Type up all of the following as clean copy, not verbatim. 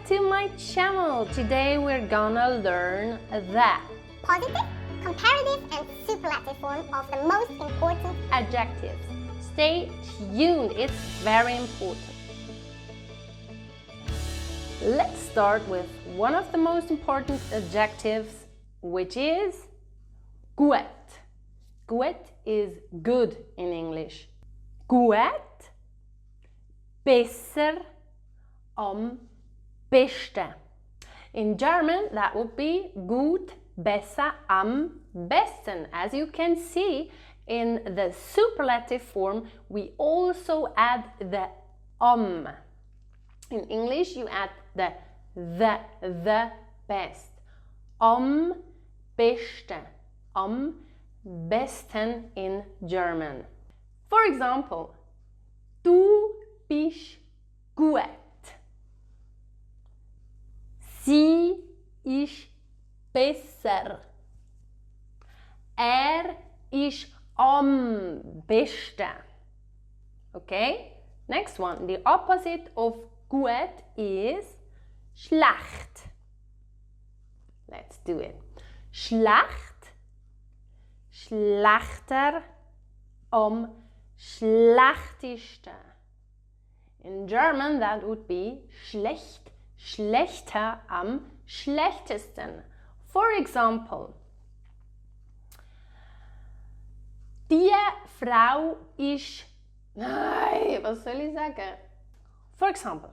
to my channel. Today we're gonna learn the positive, comparative and superlative form of the most important adjectives. Stay tuned, it's very important. Let's start with one of the most important adjectives, which is gut. Gut is good in English. Gut, besser, am besten. In German, that would be gut, besser, am besten. As you can see, in the superlative form, we also add the am. In English, you add the best. Am besten. Am besten in German. For example, du bist gut. Sie ist besser. Ist am besten. Okay? Next one. The opposite of gut is schlecht. Let's do it. Schlecht, schlechter, am schlechtesten. In German, that would be schlecht, schlechter, am schlechtesten. For example, die Frau ist... Nein, was soll ich sagen? For example,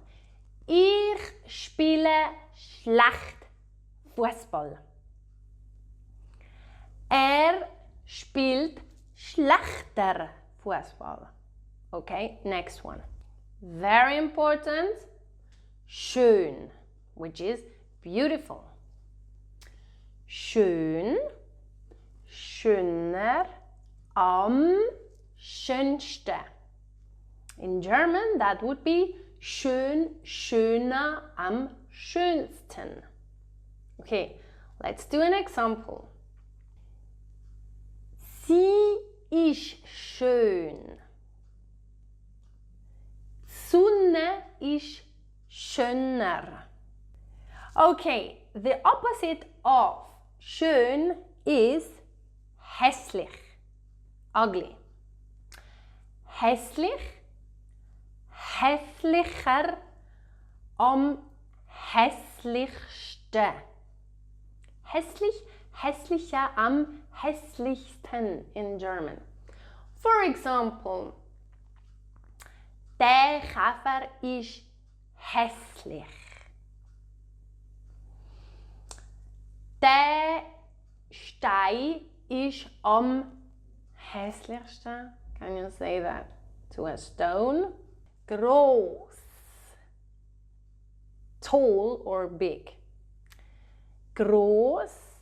ich spiele schlecht Fußball. Spielt schlechter Fußball. Okay, next one. Very important. Schön, which is beautiful. Schön, schöner, am schönsten. In German, that would be schön, schöner, am schönsten. Okay, let's do an example. Sie ist schön. Sonne ist schöner. Okay, the opposite of schön is hässlich, ugly. Hässlich, hässlicher, am hässlichsten. Hässlich, hässlicher, am hässlichsten in German. For example, der Käfer ist hässlich. Der Stein ist am hässlichsten. Can you say that to a stone? Groß. Tall or big. Groß,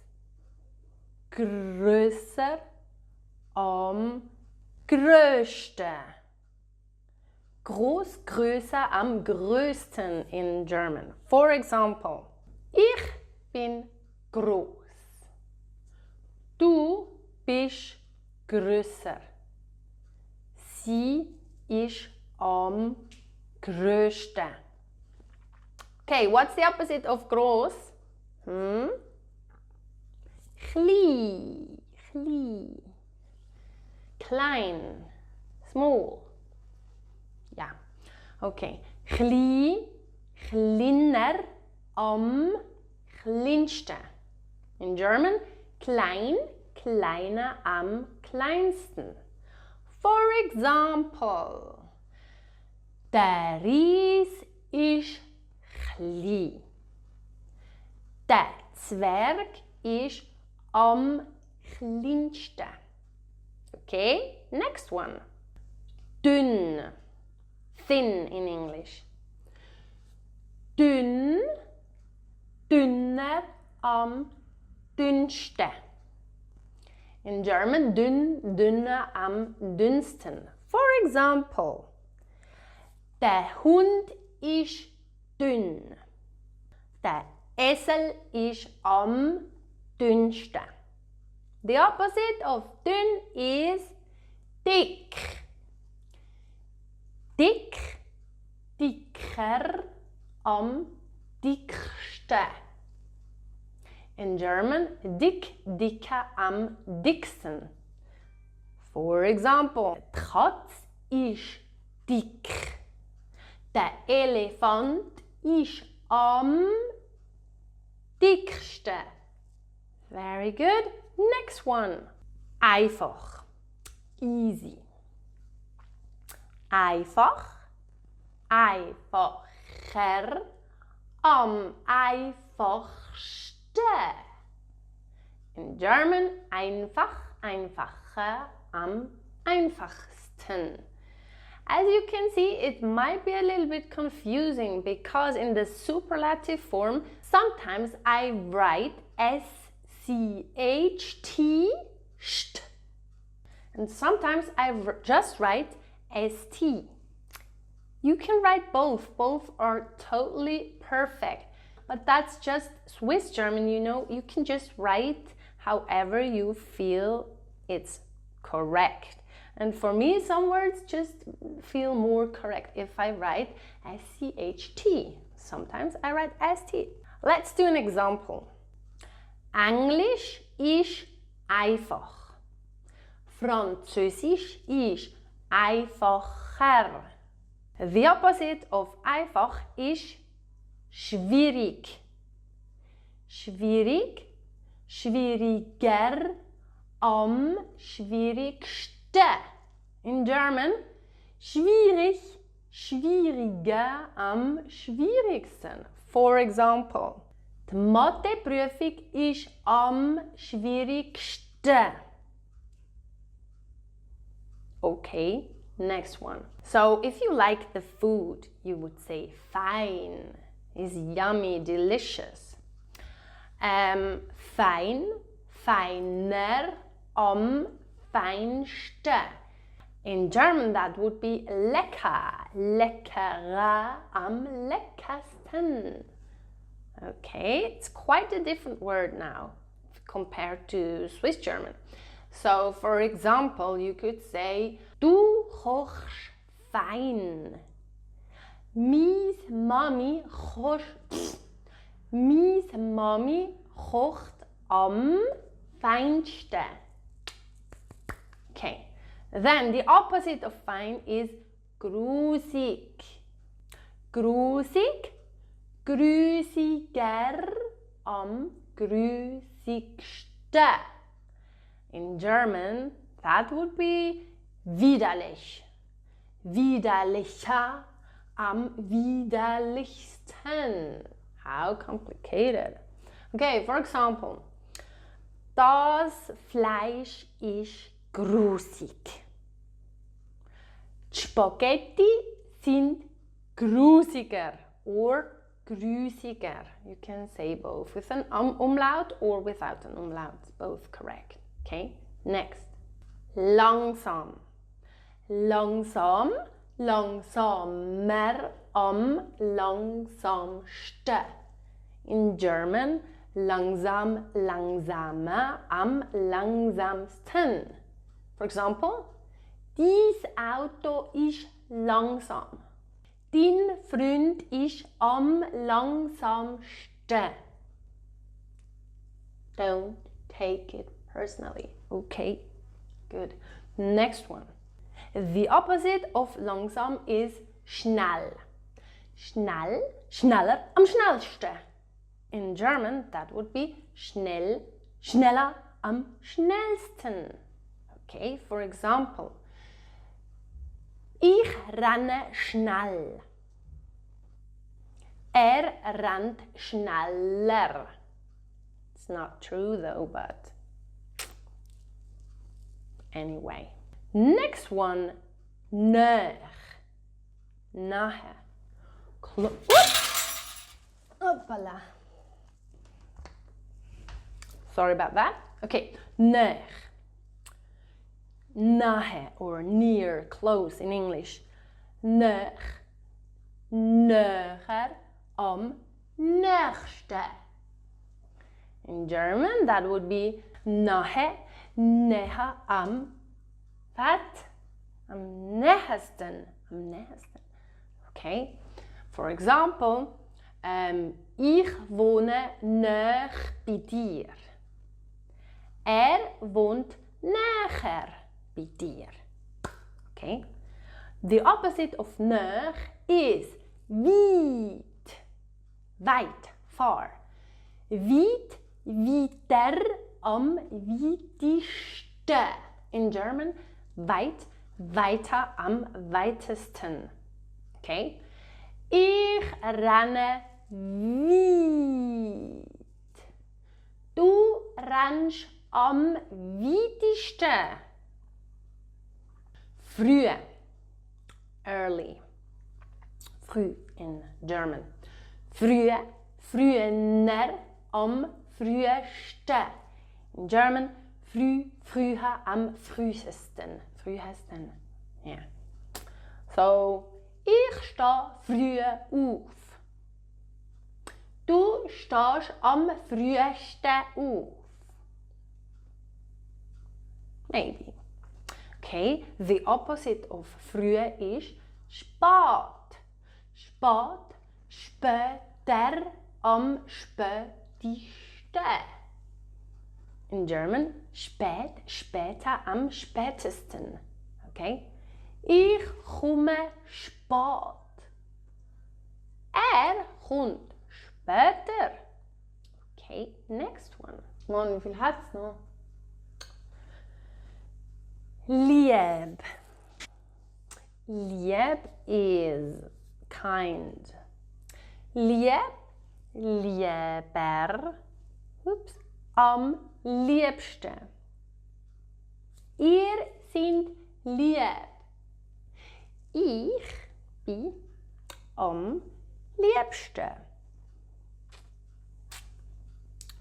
größer, am größten. Groß, größer, am größten in German. For example, ich bin groß. Du bist größer. Sie ist am größten. Okay, what's the opposite of groß? Klein, small. Ja, okay. Kleiner, am kleinsten. In German, klein, kleiner, am kleinsten. For example, der Ries ist klein. Der Zwerg ist am kleinsten. Okay, next one. Dünn. Thin in English. Dünn, dünner, am dünnsten. In German, dünn, dünner, am dünnsten. For example, der Hund ist dünn. Der Esel ist am dünnsten. The opposite of dünn is dick. Dick, dicker, am dickste. In German, dick, dicker, am dicksten. For example, die Katze ist dick. Der Elefant ist am dicksten. Very good. Next one. Einfach. Easy. Einfach. Einfacher. Am einfachsten. In German, einfach, einfacher, am einfachsten. As you can see, it might be a little bit confusing because in the superlative form, sometimes I write S-C-H-T, st. And sometimes I just write S-T. You can write both. Both are totally perfect. But that's just Swiss German, you know. You can just write however you feel it's correct. And for me, some words just feel more correct if I write S-C-H-T. Sometimes I write S-T. Let's do an example. Englisch ist einfach. Französisch ist einfacher. The opposite of einfach ist schwierig. Schwierig, schwieriger, am schwierigsten. In German, schwierig, schwieriger, am schwierigsten. For example, die Matheprüfung ist am schwierigsten. Okay, next one. So if you like the food, you would say fine, is yummy, delicious. Fein, feiner, am feinsten. In German that would be lecker, leckerer, am leckersten. Okay, it's quite a different word now compared to Swiss German. So for example, you could say du kochst fein. Mies Mami kocht am feinsten. Okay, then the opposite of fine is grusig. Grusig, grusiger, am grusigsten. In German, that would be widerlich. Widerlicher, am widerlichsten. How complicated. Okay, for example, das Fleisch ist grusig. Die Spaghetti sind grusiger or grusiger. You can say both with an umlaut or without an umlaut. It's both correct. Okay, next. Langsam. Langsam, langsamer, am langsamsten. In German, langsam, langsamer, am langsamsten. For example, dies Auto ist langsam. Dein Freund ist am langsamsten. Don't take it personally. Okay, good. Next one. The opposite of langsam is schnell. Schnell, schneller, am schnellsten. In German, that would be schnell, schneller, am schnellsten. Okay, for example, ich renne schnell. Rennt schneller. It's not true though, but anyway. Next one, näher. Nahe. Hoppala. Sorry about that. Okay, näher. Nahe or near, close in English. Näher. Näher, am nächsten. In German, that would be nahe, näher, am what? Am nächsten. Am nächsten. Okay. For example, Ich wohne nahe bei dir. Er wohnt näher bei dir. Okay? The opposite of nahe is weit. Weit, far. Weit, weiter, am weitesten. In German, weit, weiter, am weitesten. Okay? Ich renne weit. Du rennst am weitesten. Früh. Early. Früh in German. Früh, früher, am frühesten. In German, früher, am frühesten. Frühesten. Yeah. So, ich stehe früh auf. Du stehst am frühesten auf. Maybe. Okay, the opposite of früh is spät. Spät, später, am spätesten. In German, spät, später, am spätesten. Okay? Ich komme spät. Er kommt später. Okay, next one. Mann, wie viel hat's noch? Lieb. Lieb is kind. Lieb, lieber, oops, am liebsten. Ihr seid lieb. Ich bin am liebsten.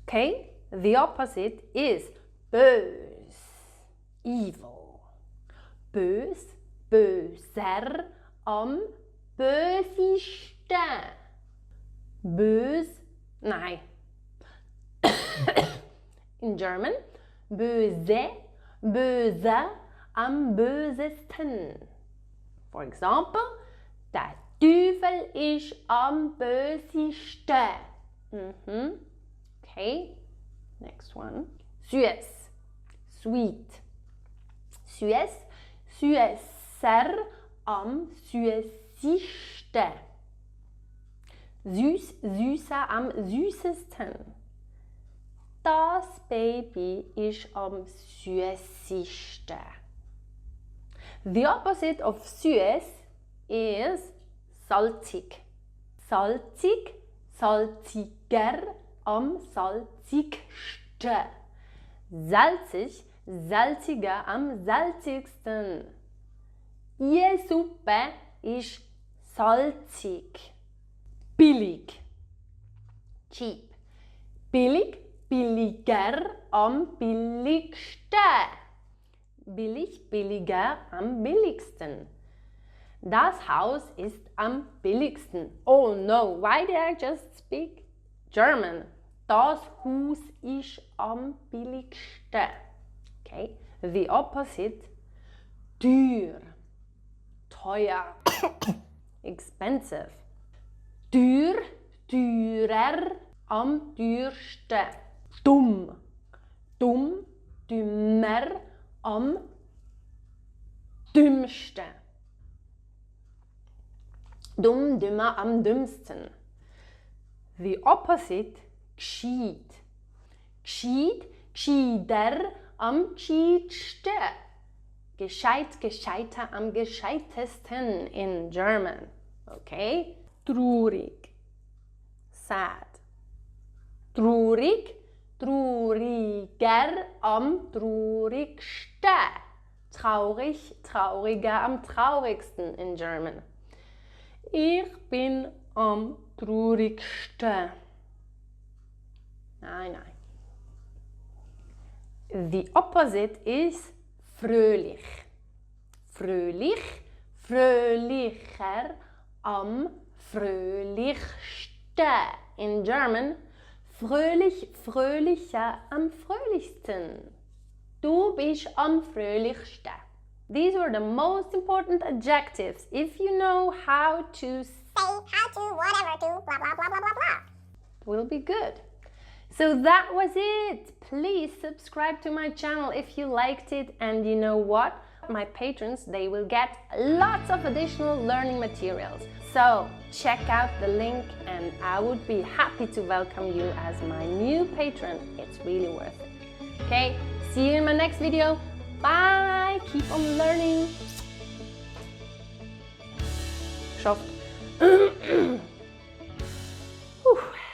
Okay, the opposite is bös, evil. Bös, böser, am bösesten. Bös, nein. In German, böse, böse, am bösesten. For example, der Teufel ist am bösesten. Okay, next one. Süß, sweet. Süß, süßer, am süßesten. Süß, süßer, am süßesten. Das Baby ist am süßesten. The opposite of süß is salzig. Salzig, salziger, am salzigsten. Salzig, salziger, am salzigsten. Die Suppe ist salzig. Billig. Cheap. Billig, billiger, am billigsten. Billig, billiger, am billigsten. Das Haus ist am billigsten. Oh no, why did I just speak German? Das Haus ist am billigsten. Okay, the opposite, teuer, teuer, expensive. Teuer, teurer, am teuersten. Dumm, dumm, dümmer, am dümmsten. Dumm, dümmer, am dümmsten. The opposite, gescheit. Gescheit, gescheiter, am gescheitsten. Gescheit, gescheiter, am gescheitesten in German. Okay? Traurig. Sad. Traurig, trauriger, am traurigsten. Traurig, trauriger, am traurigsten in German. Ich bin am traurigsten. Nein, nein. The opposite is fröhlich. Fröhlich, fröhlicher, am fröhlichsten. In German, fröhlich, fröhlicher, am fröhlichsten. Du bist am fröhlichsten. These were the most important adjectives if you know how to Say how to, whatever to, blah blah blah blah blah blah. will be good. So that was it. Please subscribe to my channel if you liked it, and you know what? My patrons, they will get lots of additional learning materials. So check out the link and I would be happy to welcome you as my new patron. It's really worth it. Okay, see you in my next video. Bye! Keep on learning. Schafft.